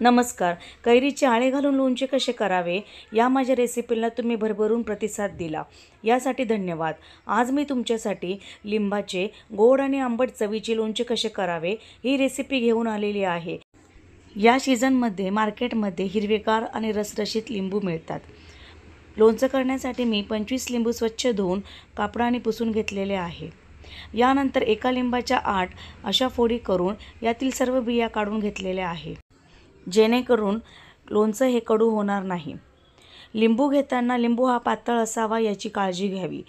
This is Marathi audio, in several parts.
नमस्कार. कैरीचे आळे घालून लोणचे कसे करावे या माझ्या रेसिपीला तुम्ही भरभरून प्रतिसाद दिला यासाठी धन्यवाद. आज मी तुमच्यासाठी लिंबाचे गोड आणि आंबट चवीचे लोणचे कसे करावे ही रेसिपी घेऊन आलेली आहे. या सीझनमध्ये मार्केटमध्ये हिरवेगार आणि रसरशीत लिंबू मिळतात. लोणचं करण्यासाठी मी 25 लिंबू स्वच्छ धुवून कापडाने पुसून घेतलेले आहे. यानंतर एका लिंबाच्या 8 अशा फोडी करून यातील सर्व बिया काढून घेतलेल्या आहे, जेणेकरून लोणचं हे कडू होणार नाही. लिंबू घेताना लिंबू हा पातळ असावा याची काळजी घ्यावी.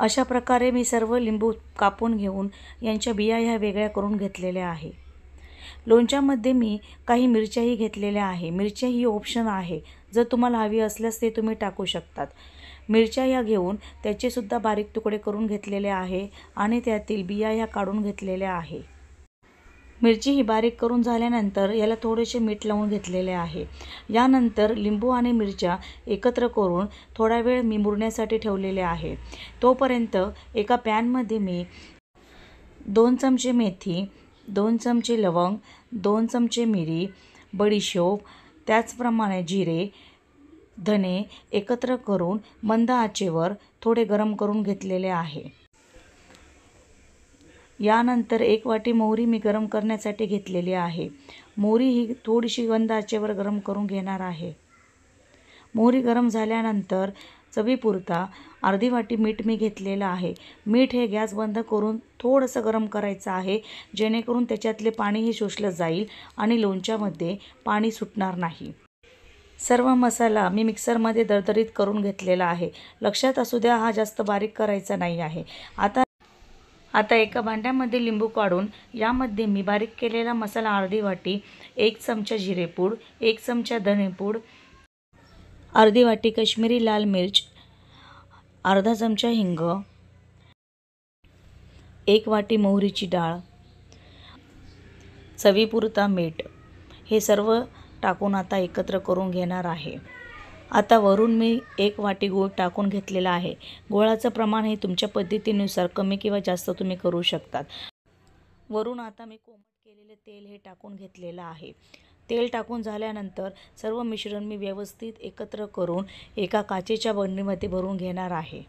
अशा प्रकारे मी सर्व लिंबू कापून घेऊन यांच्या बिया ह्या वेगळ्या करून घेतलेल्या आहे. लोणच्यामध्ये मी काही मिरच्याही घेतलेल्या आहे. मिरच्या ही ऑप्शन आहे, जर तुम्हाला हवी असल्यास ते तुम्ही टाकू शकतात. मिरच्या ह्या घेऊन त्याचे सुद्धा बारीक तुकडे करून घेतलेले आहे आणि त्यातील बिया ह्या काढून घेतलेल्या आहे. मिरची ही बारीक करून झाल्यानंतर याला थोडेसे मीठ लावून घेतलेले आहे. यानंतर लिंबू आणि मिरच्या एकत्र करून थोडा वेळ मी मुरण्यासाठी ठेवलेले आहे. तोपर्यंत एका पॅनमध्ये मी 2 चमचे मेथी, 2 चमचे लवंग, 2 चमचे मिरी, बडीशोप, त्याचप्रमाणे जिरे, धने एकत्र करून मंद आचेवर थोडे गरम करून घेतलेले आहे. यानंतर 1 वाटी मोहरी मी गरम करण्यासाठी घेतलेली आहे. मोहरी ही थोडीशी मंद आचेवर गरम करून घेणार आहे. मोहरी गरम झाल्यानंतर चवीपुरता अर्धी वाटी मीठ मी घेतलेलं आहे. मीठ हे गॅस बंद करून थोडंसं गरम करायचं आहे, जेणेकरून त्याच्यातले पाणीही शोषलं जाईल आणि लोणच्यामध्ये पाणी सुटणार नाही. सर्व मसाला मी मिक्सरमध्ये दरदरीत करून घेतलेला आहे. लक्षात असू द्या, हा जास्त बारीक करायचा नाही आहे. आता एका भांड्यामध्ये लिंबू काढून यामध्ये मी बारीक केलेला मसाला अर्धी वाटी, 1 चमचा जिरेपूड, 1 चमचा धनेपूड, अर्धी वाटी काश्मीरी लाल मिर्च, अर्धा चमचा हिंग, 1 वाटी मोहरीची डाळ, चवीपुरता मीठ हे सर्व टाकून आता एकत्र करून घेणार आहे. आता वरून मी 1 वाटी गूळ टाकून घेतलेला आहे. गुळाचं प्रमाण हे तुमच्या पद्धतीनुसार कमी किंवा जास्त तुम्ही करू शकतात. वरून आता मी कोमट केलेले तेल हे टाकून घेतलेलं आहे. तेल टाकून झाल्यानंतर सर्व मिश्रण मी व्यवस्थित एकत्र करून एका काचेच्या बरणीमध्ये भरून घेणार आहे.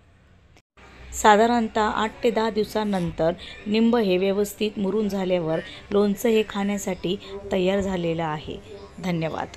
साधारणतः 8 ते 10 दिवसांनंतर लिंब हे व्यवस्थित मुरून झाल्यावर लोणचं हे खाण्यासाठी तयार झालेलं आहे. धन्यवाद.